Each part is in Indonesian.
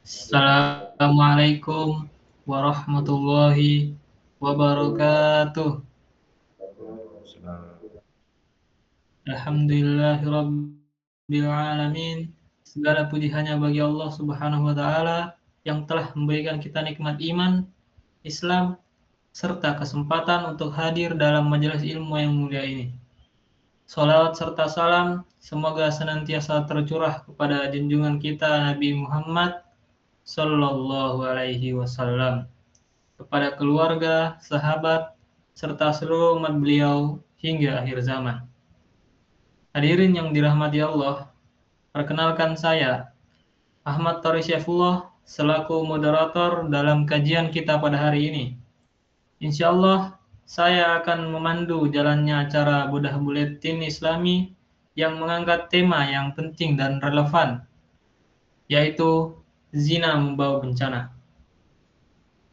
Assalamualaikum warahmatullahi wabarakatuh. Alhamdulillahirabbil alamin. Segala puji hanya bagi Allah Subhanahu wa taala yang telah memberikan kita nikmat iman, Islam, serta kesempatan untuk hadir dalam majelis ilmu yang mulia ini. Shalawat serta salam semoga senantiasa tercurah kepada junjungan kita Nabi Muhammad Sallallahu Alaihi Wasallam, kepada keluarga, sahabat, serta seluruh umat beliau hingga akhir zaman. Hadirin yang dirahmati Allah, perkenalkan saya, Ahmad Thori Syaifullah, selaku moderator dalam kajian kita pada hari ini. Insya Allah, saya akan memandu jalannya acara Budah Buletin Islami yang mengangkat tema yang penting dan relevan, yaitu zina membawa bencana.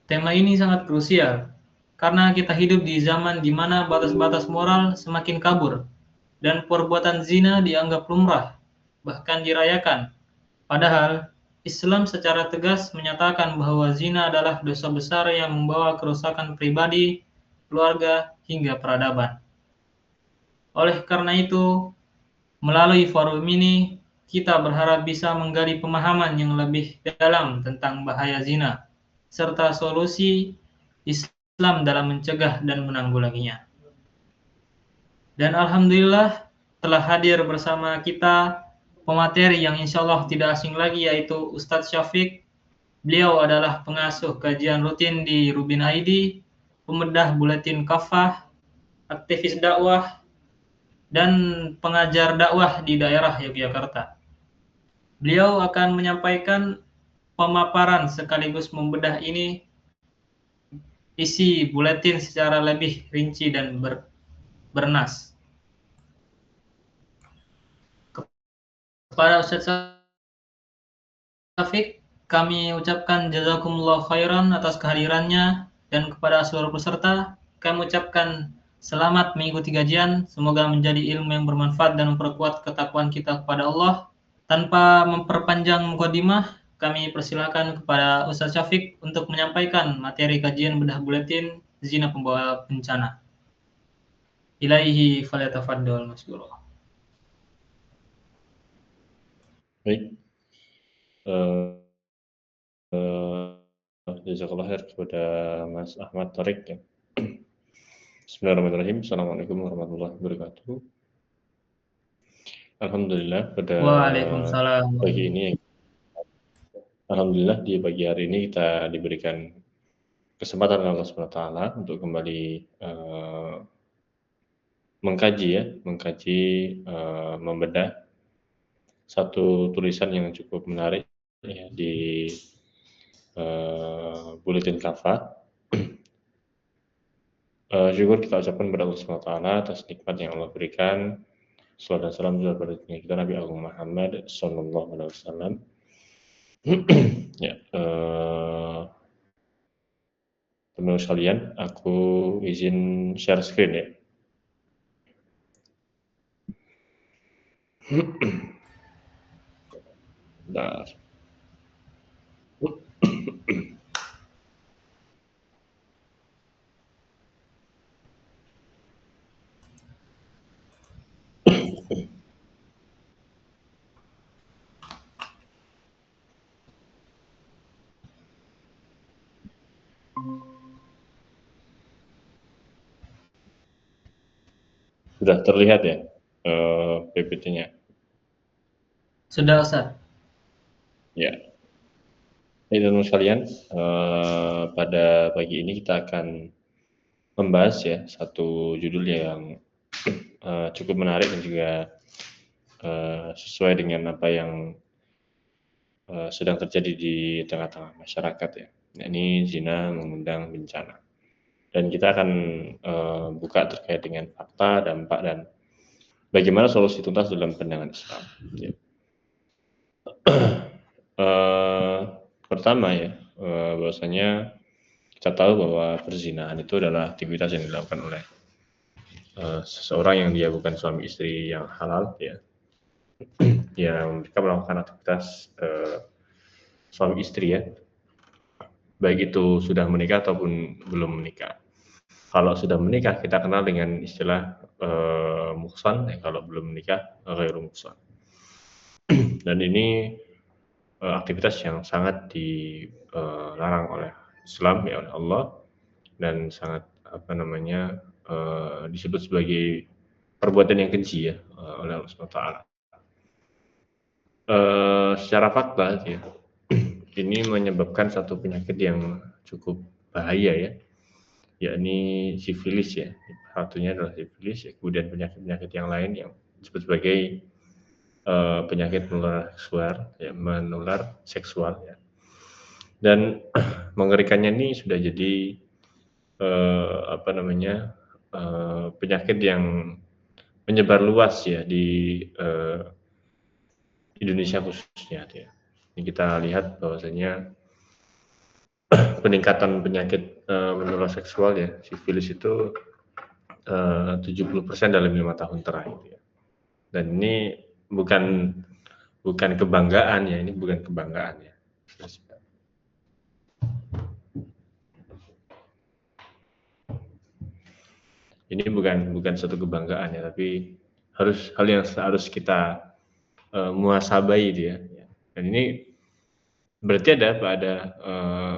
Tema ini sangat krusial, karena kita hidup di zaman di mana batas-batas moral semakin kabur, dan perbuatan zina dianggap lumrah, bahkan dirayakan. Padahal, Islam secara tegas menyatakan bahwa zina adalah dosa besar yang membawa kerusakan pribadi, keluarga, hingga peradaban. Oleh karena itu, melalui forum ini, kita berharap bisa menggali pemahaman yang lebih dalam tentang bahaya zina, serta solusi Islam dalam mencegah dan menanggulanginya. Dan Alhamdulillah telah hadir bersama kita pemateri yang insya Allah tidak asing lagi, yaitu Ustadz Syafiq. Beliau adalah pengasuh kajian rutin di Rubin ID, pembedah buletin kafah, aktivis dakwah, dan pengajar dakwah di daerah Yogyakarta. Beliau akan menyampaikan pemaparan sekaligus membedah isi buletin secara lebih rinci dan bernas. Kepada Ustaz Syafiq, kami ucapkan jazakumullah khairan atas kehadirannya, dan kepada seluruh peserta, kami ucapkan selamat mengikuti kajian. Semoga menjadi ilmu yang bermanfaat dan memperkuat ketakwaan kita kepada Allah. Tanpa memperpanjang mukadimah, kami persilakan kepada Ustaz Syafiq untuk menyampaikan materi kajian bedah buletin zina pembawa bencana. Ilaihi falyatafaddal masykurah. Baik. Jazakallah khair kepada Mas Ahmad Tarik ya. Bismillahirrahmanirrahim. Assalamualaikum warahmatullahi wabarakatuh. Alhamdulillah pada pagi ini, alhamdulillah di pagi hari ini kita diberikan kesempatan oleh Allah SWT untuk kembali mengkaji, membedah satu tulisan yang cukup menarik ya, di buletin kafah. Syukur kita ucapkan kepada Allah SWT atas nikmat yang Allah berikan. Salawat dan salam juga pada kita Nabi Agung Muhammad Sallallahu Alaihi Wasallam. Ya, teman-teman sekalian, aku izin share screen ya. Bentar. Sudah terlihat ya PPT-nya? Sudah, Ustaz. Ya. Baik teman-teman sekalian, pada pagi ini kita akan membahas ya satu judul yang cukup menarik dan juga sesuai dengan apa yang sedang terjadi di tengah-tengah masyarakat ya. Ini zina mengundang bencana. Dan kita akan buka terkait dengan fakta, dampak, dan bagaimana solusi tuntas dalam pandangan Islam. Ya. Pertama ya, bahwasanya kita tahu bahwa perzinahan itu adalah aktivitas yang dilakukan oleh seseorang yang dia bukan suami istri yang halal ya, yang mereka melakukan aktivitas suami istri ya, baik itu sudah menikah ataupun belum menikah. Kalau sudah menikah kita kenal dengan istilah muhsan, ya, kalau belum menikah ghairu muhsan. Dan ini aktivitas yang sangat dilarang oleh Islam ya, oleh Allah, dan sangat disebut sebagai perbuatan yang keji ya oleh Allah SWT. Secara fakta ya, ini menyebabkan satu penyakit yang cukup bahaya ya, yakni sifilis ya. Satunya adalah sifilis ya, kemudian penyakit-penyakit yang lain yang disebut sebagai penyakit menular seksual ya. Dan mengerikannya ini sudah jadi penyakit yang menyebar luas ya di Indonesia khususnya ya. Ini kita lihat bahwasanya peningkatan penyakit menular seksual ya, sifilis itu 70% dalam 5 tahun terakhir ya. Dan ini bukan kebanggaan ya, ini bukan kebanggaan ya. Ini bukan satu kebanggaan ya, tapi hal yang harus kita muhasabai dia. Ya. Dan ini berarti ada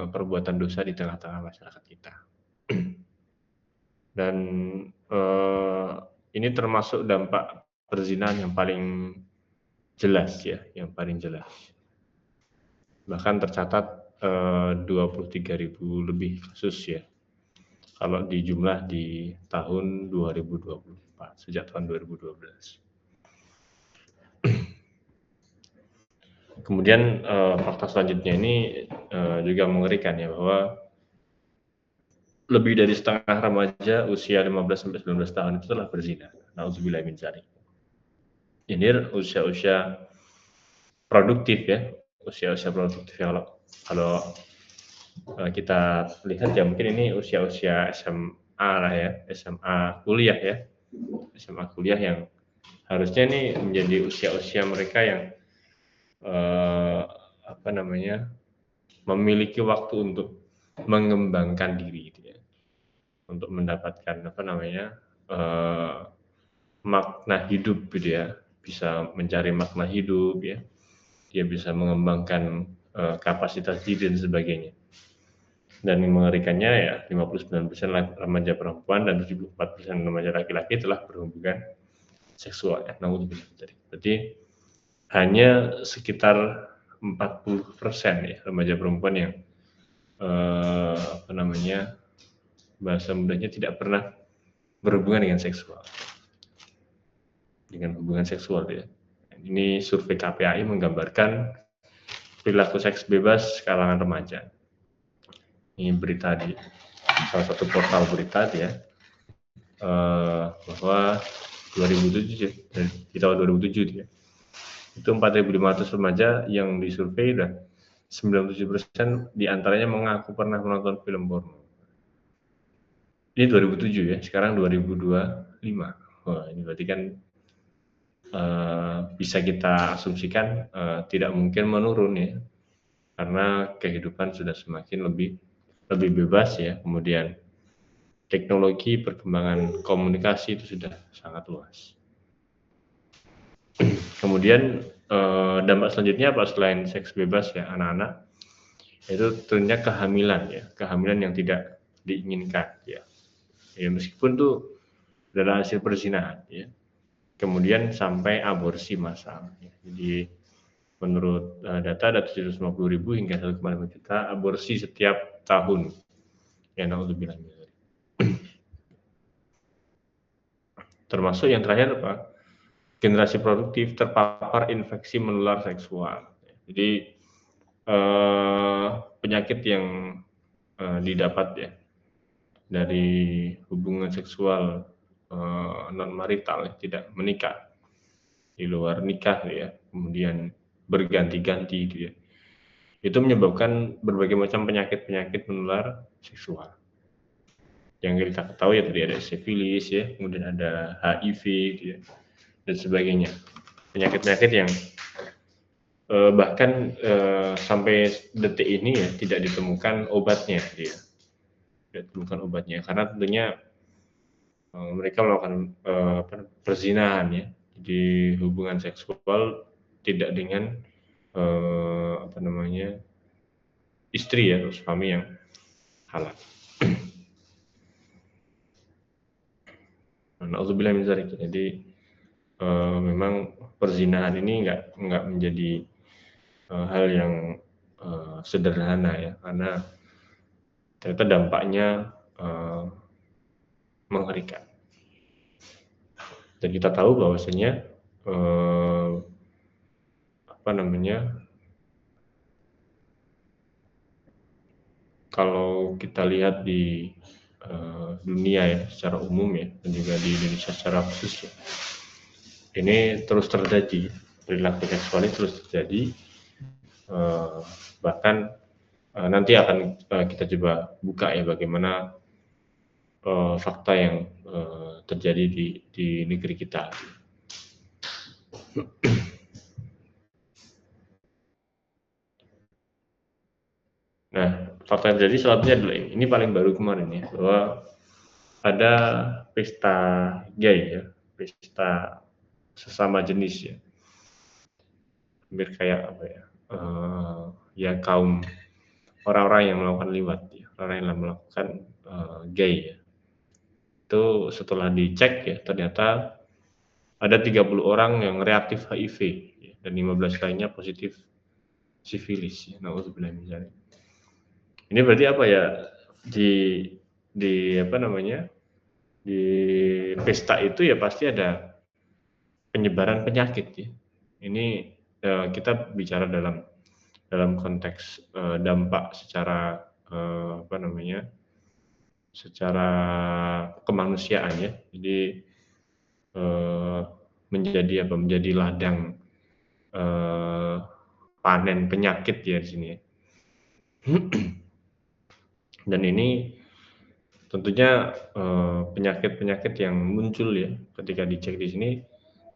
perbuatan dosa di tengah-tengah masyarakat kita. Dan ini termasuk dampak perzinahan yang paling jelas ya, yang paling jelas. Bahkan tercatat 23.000 lebih kasus ya, kalau dijumlah di tahun 2024, sejak tahun 2012. Kemudian fakta selanjutnya ini juga mengerikan ya, bahwa lebih dari setengah remaja usia 15-19 tahun itu telah berzina. Nauzubillah min dzalik. Ini usia-usia produktif ya, usia-usia produktif ya. Kalau kita lihat ya, mungkin ini usia-usia SMA lah ya, SMA kuliah ya, SMA kuliah yang harusnya ini menjadi usia-usia mereka yang memiliki waktu untuk mengembangkan diri gitu ya, untuk mendapatkan makna hidup gitu ya, bisa mencari makna hidup ya, dia bisa mengembangkan kapasitas diri dan sebagainya. Dan yang mengerikannya ya, 59% remaja perempuan dan 74% remaja laki-laki telah berhubungan seksual ya. Berarti hanya sekitar 40% ya remaja perempuan yang bahasa mudahnya tidak pernah berhubungan dengan seksual. Dengan hubungan seksual ya. Ini survei KPAI menggambarkan perilaku seks bebas kalangan remaja. Ini berita di salah satu portal berita ya, bahwa 2007 di tahun 2007 ya, itu 4.500 remaja yang disurvei, dan 97% diantaranya mengaku pernah menonton film porno. Ini 2007 ya, sekarang 2025. Wah, ini berarti kan bisa kita asumsikan tidak mungkin menurun ya, karena kehidupan sudah semakin lebih bebas ya, kemudian teknologi, perkembangan komunikasi itu sudah sangat luas. Kemudian dampak selanjutnya apa selain seks bebas ya anak-anak, itu tentunya kehamilan ya, kehamilan yang tidak diinginkan ya, meskipun tuh adalah hasil perzinahan ya, kemudian sampai aborsi massal ya. Jadi menurut data ada 750.000 hingga 1,5 juta aborsi setiap tahun ya, naudzubillah. Termasuk yang terakhir apa? Generasi produktif terpapar infeksi menular seksual. Jadi penyakit yang didapat ya dari hubungan seksual non marital, tidak menikah, di luar nikah ya, kemudian berganti-ganti gitu ya, itu menyebabkan berbagai macam penyakit menular seksual. Yang kita ketahui ya tadi ada sifilis ya, kemudian ada HIV gitu ya, dan sebagainya. Penyakit-penyakit yang bahkan sampai detik ini ya tidak ditemukan obatnya gitu ya. Tidak ditemukan obatnya karena tentunya mereka melakukan perzinahan ya. Jadi hubungan seksual tidak dengan istri ya atau suami yang halal. Na'udzubillah min dzalik. Jadi memang perzinahan ini nggak menjadi hal yang sederhana ya, karena ternyata dampaknya mengerikan. Dan kita tahu bahwasanya kalau kita lihat di dunia ya secara umum ya, dan juga di Indonesia secara khusus ya, ini terus terjadi, perilaku seksual ini terus terjadi, bahkan nanti akan kita coba buka ya bagaimana fakta yang terjadi di negeri kita. Nah, fakta yang terjadi selanjutnya adalah ini paling baru kemarin ya, bahwa ada pesta gay ya, pesta sesama jenis ya, hampir kayak apa ya, ya kaum orang-orang yang melakukan liwat ya, orang yang melakukan gay ya. Itu setelah dicek ya, ternyata ada 30 orang yang reaktif HIV ya, dan 15 lainnya positif sifilis ya. Na'udzubillah min dzalik. Ini berarti apa ya, di apa namanya, di pesta itu ya pasti ada penyebaran penyakit ya. Ini kita bicara dalam konteks dampak secara secara kemanusiaan ya. Jadi menjadi ladang panen penyakit ya di sini ya. Dan ini tentunya penyakit-penyakit yang muncul ya ketika dicek di sini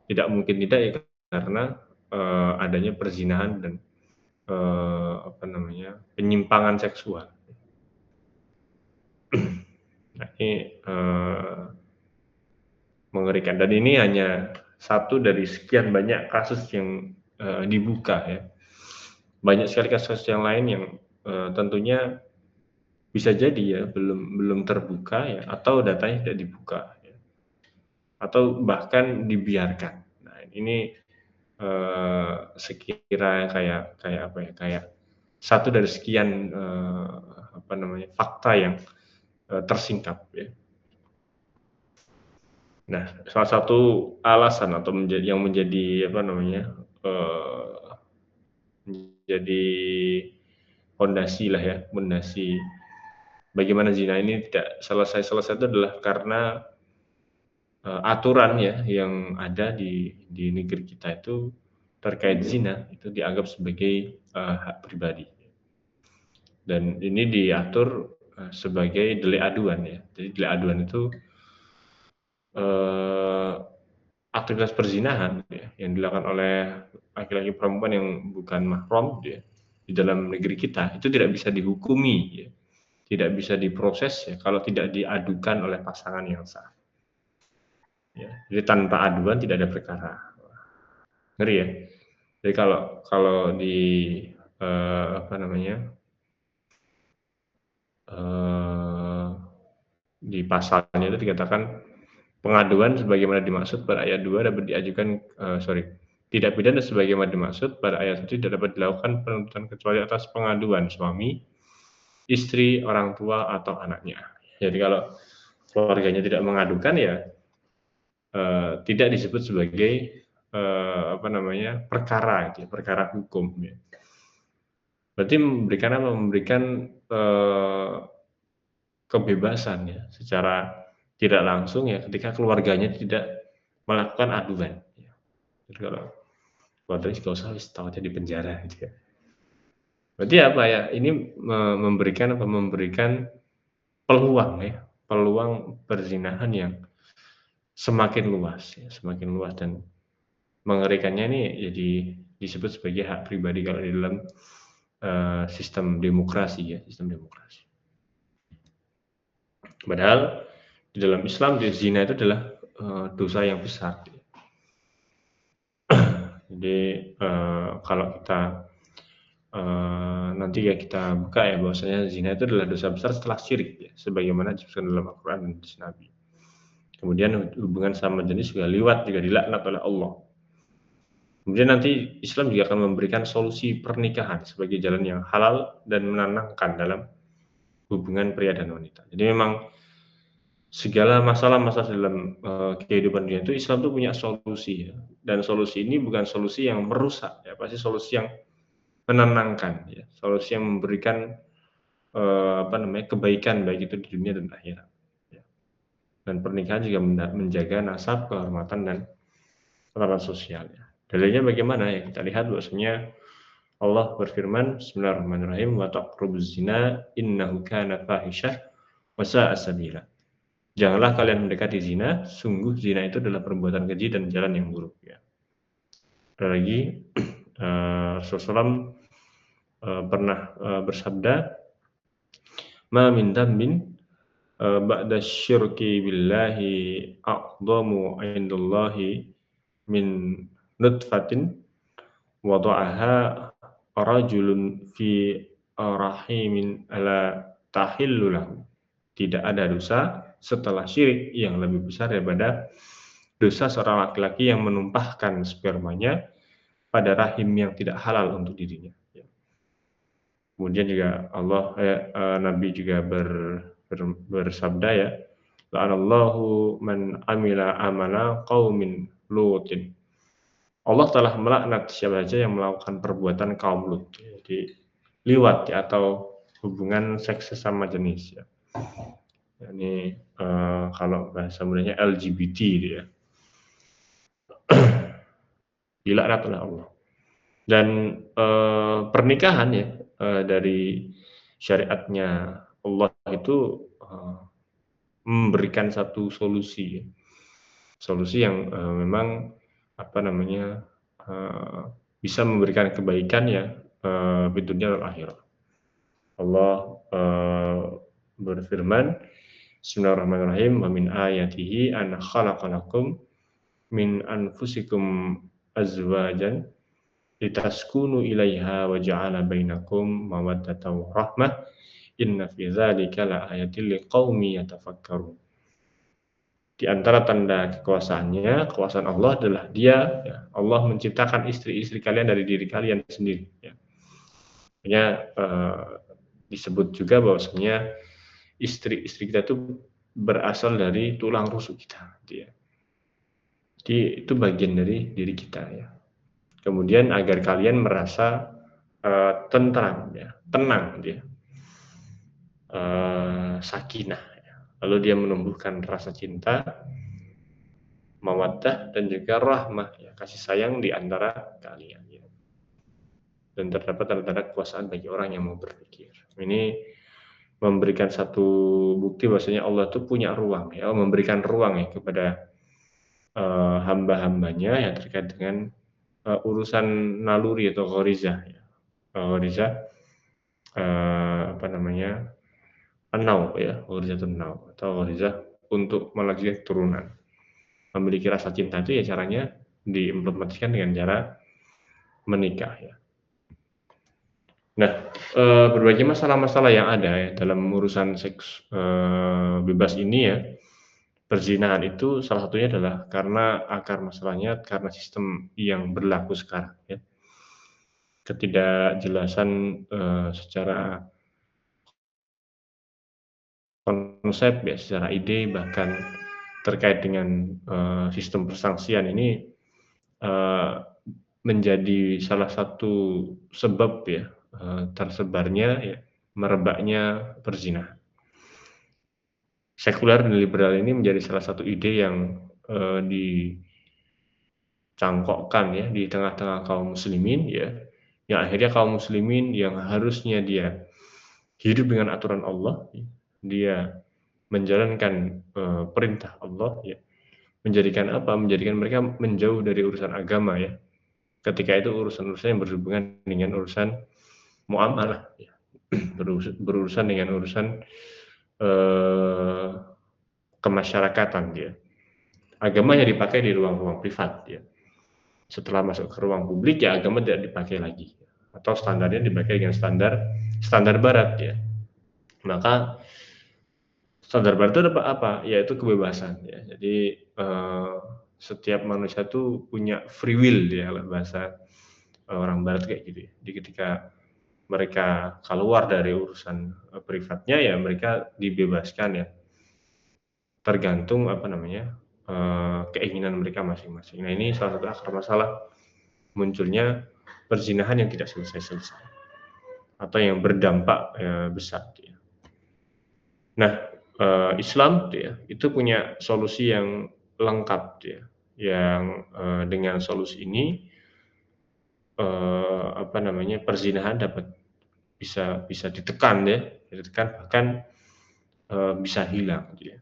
tidak mungkin tidak ya, karena adanya perzinahan dan penyimpangan seksual. Nah, ini mengerikan, dan ini hanya satu dari sekian banyak kasus yang dibuka ya. Banyak sekali kasus yang lain yang tentunya bisa jadi ya belum terbuka ya, atau datanya tidak dibuka ya, atau bahkan dibiarkan. Nah, ini sekiranya kayak satu dari sekian fakta yang tersingkap ya. Nah, salah satu alasan atau menjadi menjadi fondasi lah ya, fondasi bagaimana zina ini tidak selesai itu adalah karena aturan ya yang ada di negeri kita itu terkait zina itu dianggap sebagai hak pribadi. Dan ini diatur sebagai delik aduan ya. Jadi delik aduan itu aktivitas perzinahan ya, yang dilakukan oleh laki-laki perempuan yang bukan mahram ya, di dalam negeri kita itu tidak bisa dihukumi ya, tidak bisa diproses ya kalau tidak diadukan oleh pasangan yang sah. Ya, jadi tanpa aduan tidak ada perkara. Ngeri ya. Jadi kalau di di pasalnya itu dikatakan pengaduan sebagaimana dimaksud pada ayat 2 dapat diajukan tidak pidana sebagaimana dimaksud pada ayat 1 tidak dapat dilakukan penuntutan kecuali atas pengaduan suami, istri, orang tua atau anaknya. Jadi kalau keluarganya tidak mengadukan ya tidak disebut sebagai perkara gitu, perkara hukum ya. Berarti memberikan kebebasan ya secara tidak langsung ya ketika keluarganya tidak melakukan aduan ya. Jadi kalau keluarganya nggak usah takutnya di penjara gitu ya. Berarti apa ya, ini memberikan peluang ya peluang perzinahan yang semakin luas dan mengerikannya ini jadi disebut sebagai hak pribadi kalau di dalam sistem demokrasi. Padahal di dalam Islam zina itu adalah dosa yang besar. Jadi kalau kita nanti ya kita buka ya bahwasanya zina itu adalah dosa besar setelah syirik ya, sebagaimana disebutkan dalam Al-Qur'an dan hadis Nabi. Kemudian hubungan sama jenis juga liwat juga dilaknat oleh Allah. Kemudian nanti Islam juga akan memberikan solusi pernikahan sebagai jalan yang halal dan menenangkan dalam hubungan pria dan wanita. Jadi memang segala masalah-masalah dalam kehidupan dunia itu Islam tuh punya solusi ya. Dan solusi ini bukan solusi yang merusak ya, pasti solusi yang menenangkan ya, solusi yang memberikan kebaikan baik itu di dunia dan akhirat. Ya. Dan pernikahan juga menjaga nasab, kehormatan dan tatanan sosial ya. Dalilnya bagaimana ya? Kita lihat bahwasanya Allah berfirman, Bismillahirrahmanirrahim, wa taqrabuz zina innahu kana fahisyah wa sa'a sabila. Janganlah kalian mendekati zina, sungguh zina itu adalah perbuatan keji dan jalan yang buruk ya. Ada lagi Rasulullah pernah bersabda, ma min dambin ba'da syirki billahi a'dhamu 'indallahi min nutfatin wada'aha rajulun fi rahimin ala tahillu lahu. Tidak ada dosa setelah syirik yang lebih besar daripada dosa seorang laki-laki yang menumpahkan spermanya pada rahim yang tidak halal untuk dirinya. Kemudian juga Nabi juga bersabda ya, la'anallahu man amila amala qaumin lutin. Allah telah melaknat siapa saja yang melakukan perbuatan kaum Lut. Jadi liwat ya, atau hubungan seks sesama jenis ya. Ini kalau bahasa mudahnya LGBT gitu ya. Dilaknat oleh Allah. Dan pernikahan ya dari syariatnya Allah itu memberikan satu solusi ya. Solusi yang memang bisa memberikan kebaikan ya di dunia dan akhirat. Allah berfirman, Bismillahirrahmanirrahim, wa min ayatihi an khalaqalakum min anfusikum azwajan litaskunu ilaiha wa ja'ala bainakum mawaddatan wa rahmah inna fi dzalika laayatil liqaumi yatafakkarun. Di antara tanda kekuasaan Allah adalah Allah menciptakan istri-istri kalian dari diri kalian sendiri ya. Makanya disebut juga bahwasanya istri-istri kita itu berasal dari tulang rusuk kita ya. Jadi itu bagian dari diri kita ya. Kemudian agar kalian merasa tentram ya, tenang ya. Sakinah. Lalu dia menumbuhkan rasa cinta, mawaddah dan juga rahmah ya, kasih sayang di antara kalian ya. Dan terdapat tanda-tanda kekuasaan bagi orang yang mau berpikir. Ini memberikan satu bukti bahwasanya Allah itu punya ruang ya, memberikan ruang ya kepada hamba-hambanya yang terkait dengan urusan naluri atau gharizah ya. Gharizah an-naw ya, gharizatun naw atau gharizah untuk melanjutkan keturunan. Memiliki rasa cinta itu ya caranya diimplementasikan dengan cara menikah ya. Nah, berbagai masalah-masalah yang ada ya dalam urusan seks bebas ini ya, perzinahan itu salah satunya adalah karena akar masalahnya karena sistem yang berlaku sekarang ya. Ketidakjelasan secara konsep ya, secara ide bahkan terkait dengan sistem persangsian ini menjadi salah satu sebab ya tersebarnya ya, merebaknya perzinahan. Sekuler dan liberal ini menjadi salah satu ide yang dicangkokkan ya di tengah-tengah kaum muslimin ya, yang akhirnya kaum muslimin yang harusnya dia hidup dengan aturan Allah, dia menjalankan, perintah Allah ya, menjadikan apa, menjadikan mereka menjauh dari urusan agama ya. Ketika itu urusan-urusan yang berhubungan dengan urusan muamalah ya, berurusan dengan urusan, eee, kemasyarakatan ya. Agama ya dipakai di ruang-ruang privat ya. Setelah masuk ke ruang publik ya agama tidak dipakai lagi, atau standarnya dipakai dengan standar barat ya. Maka standar barat itu apa? Yaitu kebebasan ya. Jadi, setiap manusia tuh punya free will ya kalau bahasa, orang barat kayak gitu ya. Jadi ketika mereka keluar dari urusan, privatnya ya mereka dibebaskan ya, tergantung apa namanya, keinginan mereka masing-masing. Nah ini salah satu akar masalah munculnya perzinahan yang tidak selesai-selesai, atau yang berdampak, besar gitu ya. Nah, Islam tuh ya, itu punya solusi yang lengkap tuh ya, yang, dengan solusi ini, apa namanya, perzinahan dapat bisa ditekan ya, ditekan bahkan, bisa hilang gitu ya.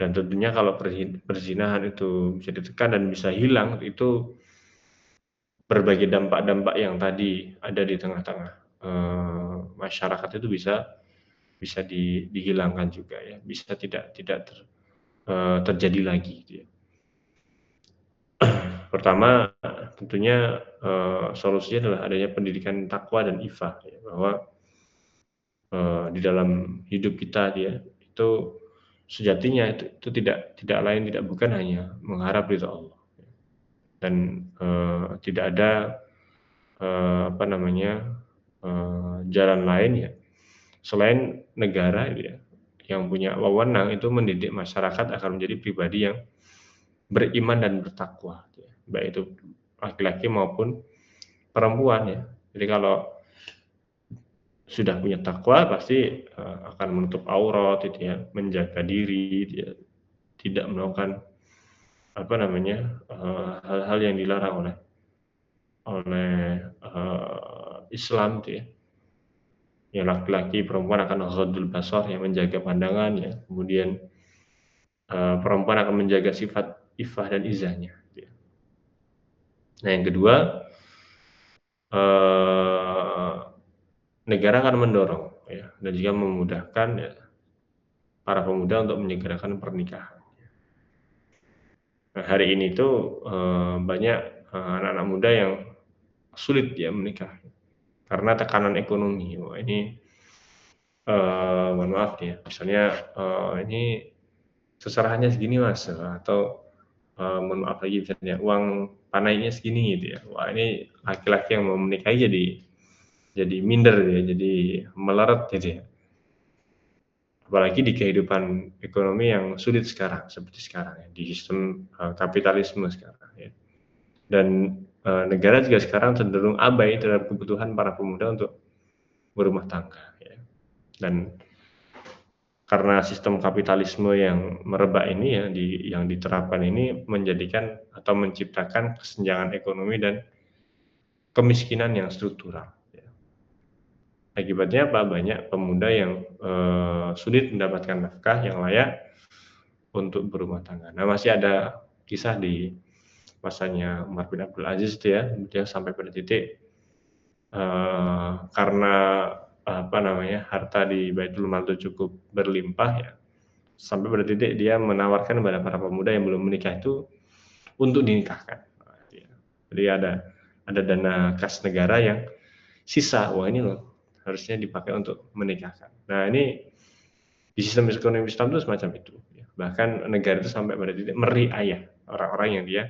Dan tentunya kalau perzinahan itu bisa ditekan dan bisa hilang, itu berbagai dampak-dampak yang tadi ada di tengah-tengah, masyarakat itu bisa dihilangkan juga ya, bisa tidak terjadi lagi gitu ya. Pertama, tentunya, solusinya adalah adanya pendidikan takwa dan ifah ya, bahwa, di dalam hidup kita ya, itu sejatinya itu tidak lain tidak bukan hanya mengharap ridha Allah dan, tidak ada, apa namanya, jalan lain ya, selain negara gitu ya, yang punya wewenang itu mendidik masyarakat agar menjadi pribadi yang beriman dan bertakwa gitu ya, baik itu laki-laki maupun perempuan ya. Jadi kalau sudah punya takwa pasti, akan menutup aurat gitu ya, menjaga diri gitu ya, tidak melakukan apa namanya, hal-hal yang dilarang oleh oleh, Islam gitu ya. Ya laki-laki, perempuan akan ghadul basar yang menjaga pandangan ya, kemudian, perempuan akan menjaga sifat iffah dan izahnya gitu ya. Nah yang kedua, eee, negara akan mendorong ya dan juga memudahkan ya para pemuda untuk menyegerakan pernikahan. Nah, hari ini tuh, banyak, anak-anak muda yang sulit ya menikah karena tekanan ekonomi. Wah ini, mohon maaf nih ya, misalnya, ini seserahannya segini Mas, atau, mohon maaf lagi misalnya uang panainya segini gitu ya. Wah ini laki-laki yang mau menikahi jadi minder ya, jadi meleret gitu ya. Apalagi di kehidupan ekonomi yang sulit sekarang, seperti sekarang ya, di sistem, kapitalisme sekarang ya. Dan, negara juga sekarang cenderung abai terhadap kebutuhan para pemuda untuk berumah tangga ya. Dan karena sistem kapitalisme yang merebak ini ya, yang diterapkan ini menjadikan atau menciptakan kesenjangan ekonomi dan kemiskinan yang struktural ya. Akibatnya apa? Banyak pemuda yang, sulit mendapatkan nafkah yang layak untuk berumah tangga. Nah, masih ada kisah di masanya Umar bin Abdul Aziz itu ya, dia sampai pada titik, karena apa namanya, harta di Baitul Mal itu cukup berlimpah ya, sampai pada titik dia menawarkan kepada para pemuda yang belum menikah itu untuk dinikahkan. Iya. Jadi ada dana kas negara yang sisa, wah ini loh harusnya dipakai untuk menikahkan. Nah ini di sistem ekonomi Islam itu semacam itu, ya. Bahkan negara itu sampai pada titik meriayah orang-orang yang dia,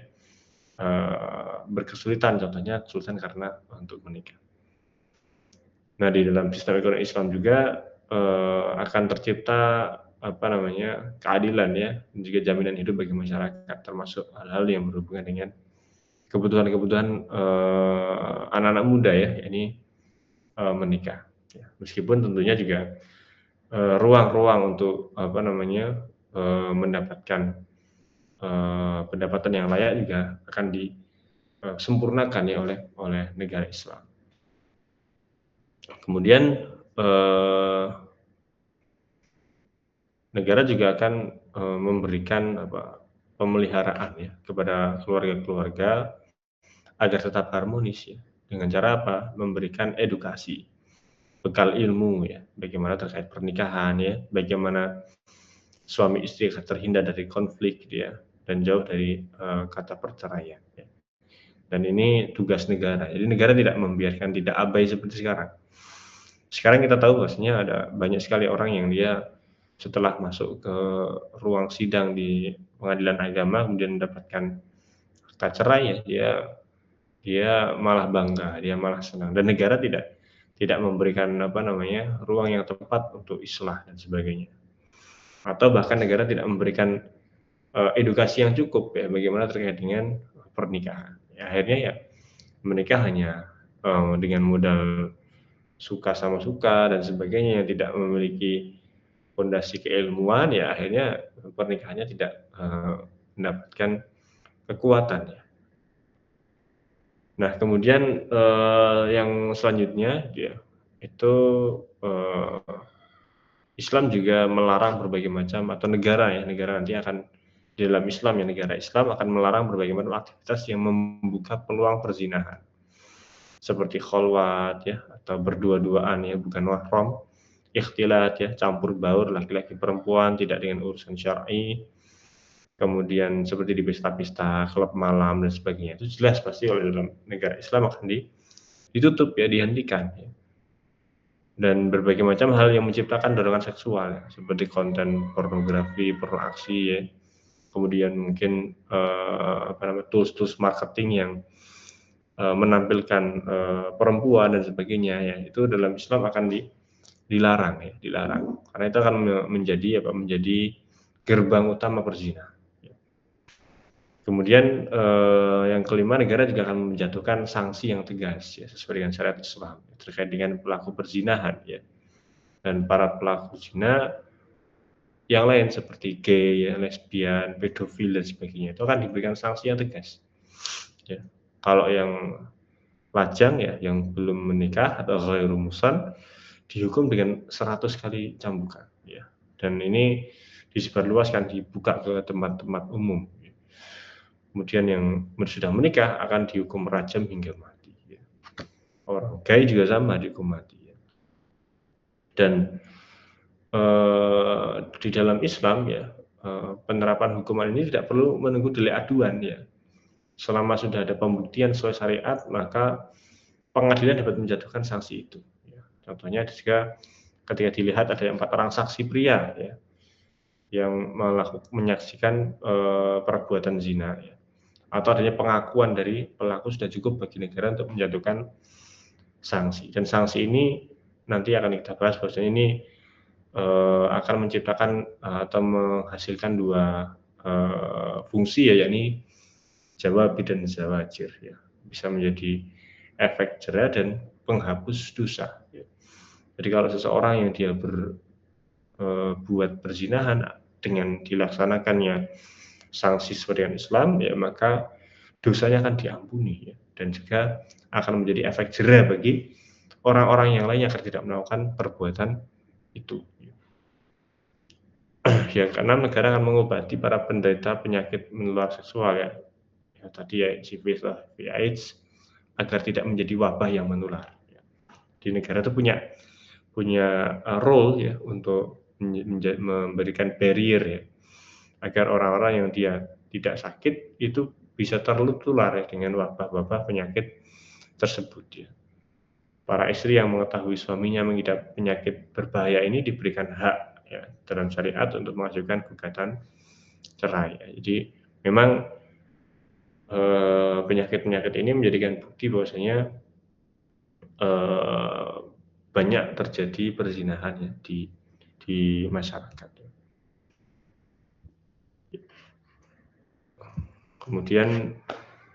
berkesulitan, contohnya kesulitan karena untuk menikah. Nah, di dalam sistem ekonomi Islam juga, akan tercipta, apa namanya, keadilan ya, dan juga jaminan hidup bagi masyarakat, termasuk hal-hal yang berhubungan dengan kebutuhan-kebutuhan, anak-anak muda ya, yakni, menikah, ya. Meskipun tentunya juga, ruang-ruang untuk, apa namanya, mendapatkan, pendapatan yang layak juga akan disempurnakan ya oleh negara Islam. Kemudian, eee negara juga akan memberikan pemeliharaan ya kepada keluarga-keluarga agar tetap harmonis ya. Dengan cara apa? Memberikan edukasi, bekal ilmu ya, bagaimana terkait pernikahan ya, bagaimana suami istri akan terhindar dari konflik gitu ya, dan jauh dari kata perceraian ya. Dan ini tugas negara. Jadi negara tidak membiarkan, tidak abai seperti sekarang. Sekarang kita tahu bahwasanya ada banyak sekali orang yang dia setelah masuk ke ruang sidang di pengadilan agama kemudian mendapatkan akta cerai ya, dia malah bangga, dia malah senang dan negara tidak memberikan ruang yang tepat untuk islah dan sebagainya. Atau bahkan negara tidak memberikan edukasi yang cukup ya bagaimana terkait dengan pernikahan. Ya, akhirnya ya menikah hanya dengan modal suka sama suka dan sebagainya yang tidak memiliki fondasi keilmuan ya akhirnya pernikahannya tidak mendapatkan kekuatan ya. Nah kemudian yang selanjutnya ya itu Islam juga melarang berbagai macam atau negara nanti akan di dalam Islam ya negara Islam akan melarang berbagai macam aktivitas yang membuka peluang perzinahan. Seperti kholwat ya atau berdua-duaan ya bukan mahram, ikhtilat ya campur baur laki-laki perempuan tidak dengan urusan syar'i, kemudian seperti di pesta-pesta, klub malam dan sebagainya. Itu jelas pasti oleh dalam negara Islam akan ditutup ya, dihentikan ya. Dan berbagai macam hal yang menciptakan dorongan seksual ya, seperti konten pornografi, porno aksi ya. Kemudian mungkin tools-tools marketing yang menampilkan perempuan dan sebagainya ya itu dalam Islam akan dilarang ya, dilarang. Karena itu akan menjadi gerbang utama perzinahan. Ya. Kemudian yang kelima negara juga akan menjatuhkan sanksi yang tegas ya sesuai dengan syariat Islam terkait dengan pelaku perzinahan ya. Dan para pelaku zina yang lain seperti gay, ya, lesbian, pedofil dan sebagainya itu akan diberikan sanksi yang tegas. Ya. Kalau yang lajang ya yang belum menikah atau ghairu muhsan dihukum dengan 100 kali cambukan ya. Dan ini disebarluaskan dibuka ke tempat-tempat umum. Ya. Kemudian yang sudah menikah akan dihukum rajam hingga mati ya. Orang gay juga sama dihukum mati ya. Dan di dalam Islam ya penerapan hukuman ini tidak perlu menunggu delik aduan ya. Selama sudah ada pembuktian sesuai syariat maka pengadilan dapat menjatuhkan sanksi itu. Ya. Contohnya juga ketika dilihat ada 4 orang saksi pria ya yang menyaksikan perbuatan zina ya. Atau adanya pengakuan dari pelaku sudah cukup bagi negara untuk menjatuhkan sanksi. Dan sanksi ini nanti akan kita bahas bahwasanya ini akan menciptakan atau menghasilkan 2 fungsi ya yakni jawabi dan zawajir ya. Bisa menjadi efek jera dan penghapus dosa ya. Jadi kalau seseorang yang dia berbuat perzinahan dengan dilaksanakannya sanksi sesuai Islam ya maka dosanya akan diampuni ya dan juga akan menjadi efek jera bagi orang-orang yang lain yang akan tidak melakukan perbuatan itu. Yang keenam negara akan mengobati para penderita penyakit menular seksual ya. Ya tadi ya HIV, AIDS agar tidak menjadi wabah yang menular. Di negara itu punya role ya untuk memberikan barrier ya agar orang-orang yang dia tidak sakit itu bisa tertular ya dengan wabah-wabah penyakit tersebut ya. Para istri yang mengetahui suaminya mengidap penyakit berbahaya ini diberikan hak ya dalam syariat untuk mengajukan gugatan cerai. Ya. Jadi memang penyakit-penyakit ini menjadikan bukti bahwasanya banyak terjadi perzinahan ya di masyarakat. Kemudian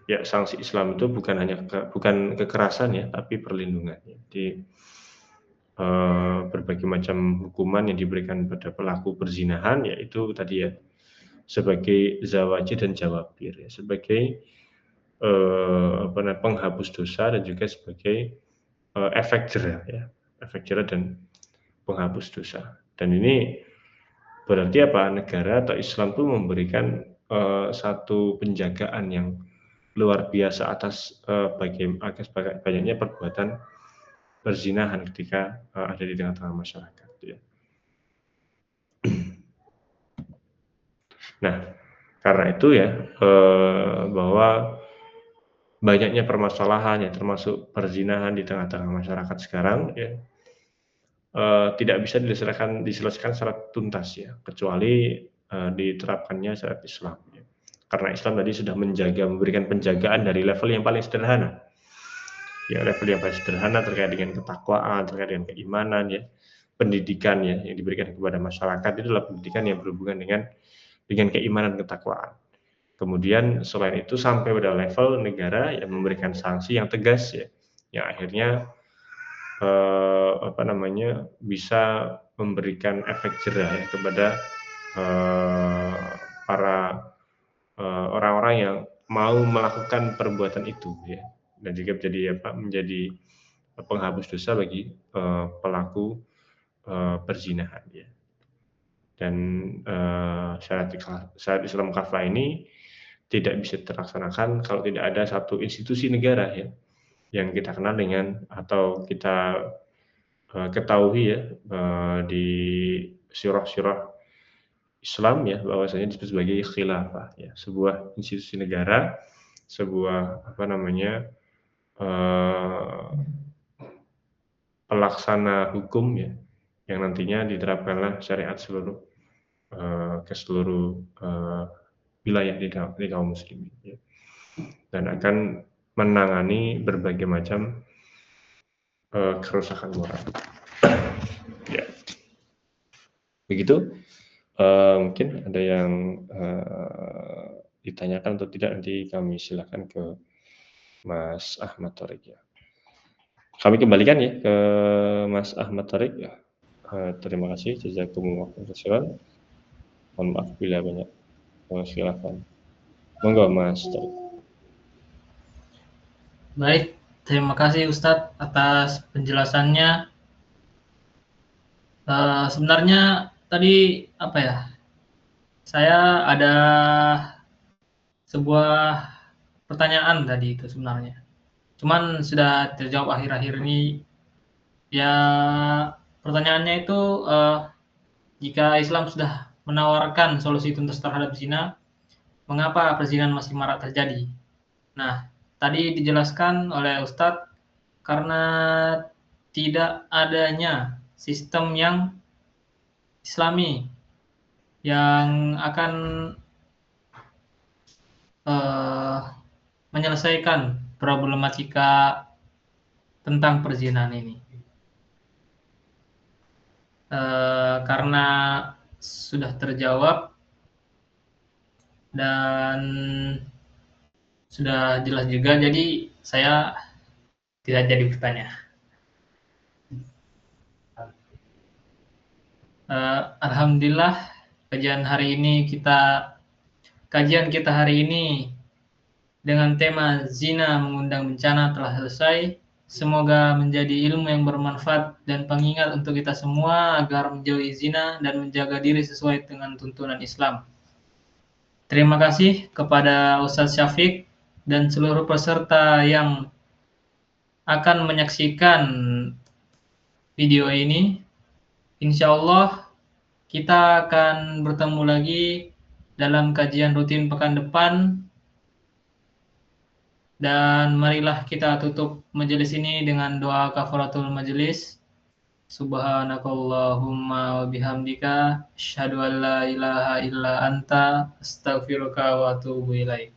ya sanksi Islam itu bukan hanya bukan kekerasan ya, tapi perlindungan. Jadi berbagai macam hukuman yang diberikan pada pelaku perzinahan yaitu tadi ya sebagai zawajir dan jawabir ya, sebagai penghapus dosa dan juga sebagai efek jera ya, efek jera dan penghapus dosa. Dan ini Berarti apa? Negara atau Islam itu memberikan, satu penjagaan yang luar biasa atas, banyaknya perbuatan perzinahan ketika, ada di tengah-tengah masyarakat, ya. Nah, karena itu ya, bahwa banyaknya permasalahan ya, termasuk perzinahan di tengah-tengah masyarakat sekarang ya, tidak bisa diselesaikan secara tuntas ya, kecuali, diterapkannya syariat Islam ya. Karena Islam tadi sudah memberikan penjagaan dari level yang paling sederhana. Ya, level yang paling sederhana terkait dengan ketakwaan, terkait dengan keimanan ya, pendidikan ya, yang diberikan kepada masyarakat itu adalah pendidikan yang berhubungan dengan keimanan, ketakwaan. Kemudian selain itu sampai pada level negara yang memberikan sanksi yang tegas ya, yang akhirnya, bisa memberikan efek jerah ya kepada, para, orang-orang yang mau melakukan perbuatan itu ya, dan juga menjadi penghapus dosa bagi, pelaku, perzinahan ya. Dan, syariat Islam kafah ini tidak bisa terlaksanakan kalau tidak ada satu institusi negara ya, yang kita kenal dengan atau kita, ketahui ya, di syurah-syurah Islam ya, bahwasanya disebut sebagai khilafah ya, sebuah institusi negara, sebuah pelaksana hukum ya, yang nantinya diterapkanlah syariat ke seluruh, wilayah di kaum muslimin ya, dan akan menangani berbagai macam, kerusakan moral. Ya. Begitu, mungkin ada yang, ditanyakan atau tidak, nanti kami silakan ke Mas Ahmad Thorik ya. Kami kembalikan ya ke Mas Ahmad Thorik ya. Terima kasih, jazakumullah khairan. Mohon maaf bila banyak khilafan. Monggo Mas Thorik. Baik, terima kasih Ustadz atas penjelasannya. Sebenarnya tadi apa ya? Saya ada sebuah pertanyaan tadi itu sebenarnya. Cuman sudah terjawab akhir-akhir ini. Ya, pertanyaannya itu jika Islam sudah menawarkan solusi tuntas terhadap zina, mengapa perzinahan masih marak terjadi? Nah, tadi dijelaskan oleh Ustadz karena tidak adanya sistem yang Islami yang akan menyelesaikan problematika tentang perzinahan ini. Karena sudah terjawab dan sudah jelas juga, jadi saya tidak jadi bertanya. Alhamdulillah kajian kita hari ini dengan tema zina mengundang bencana telah selesai. Semoga menjadi ilmu yang bermanfaat dan pengingat untuk kita semua agar menjauhi zina dan menjaga diri sesuai dengan tuntunan Islam. Terima kasih kepada Ustadz Syafiq dan seluruh peserta yang akan menyaksikan video ini. Insya Allah kita akan bertemu lagi dalam kajian rutin pekan depan. Dan marilah kita tutup majelis ini dengan doa kafaratul majelis. Subhanakallahumma wa bihamdika asyhadu an la ilaha illa anta astaghfiruka wa atubu ilaik.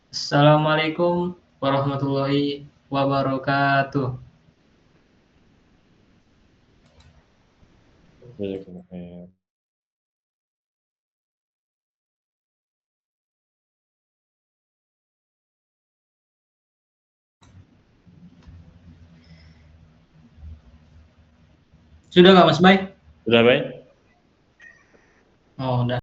Assalamualaikum warahmatullahi wabarakatuh. Sudah nggak Mas Bay? Sudah baik? Oh, udah.